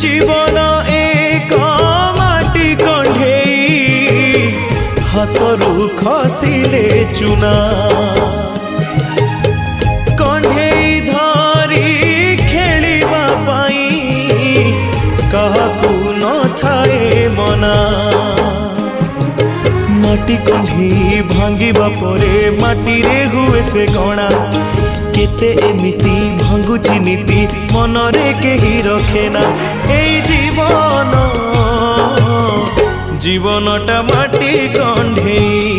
जीवन एक माटी कंढेई हाथरू खसिले चुना कंढेई धरी खेलिबा पाई काहाकू न थाए मना माटी कंढेई भांगिबा परे माटी रे हुए से गणा केते एमिति भांगुची नीति मनरे केही रखेना एई जीवन जीवनटा माटी कंढेई।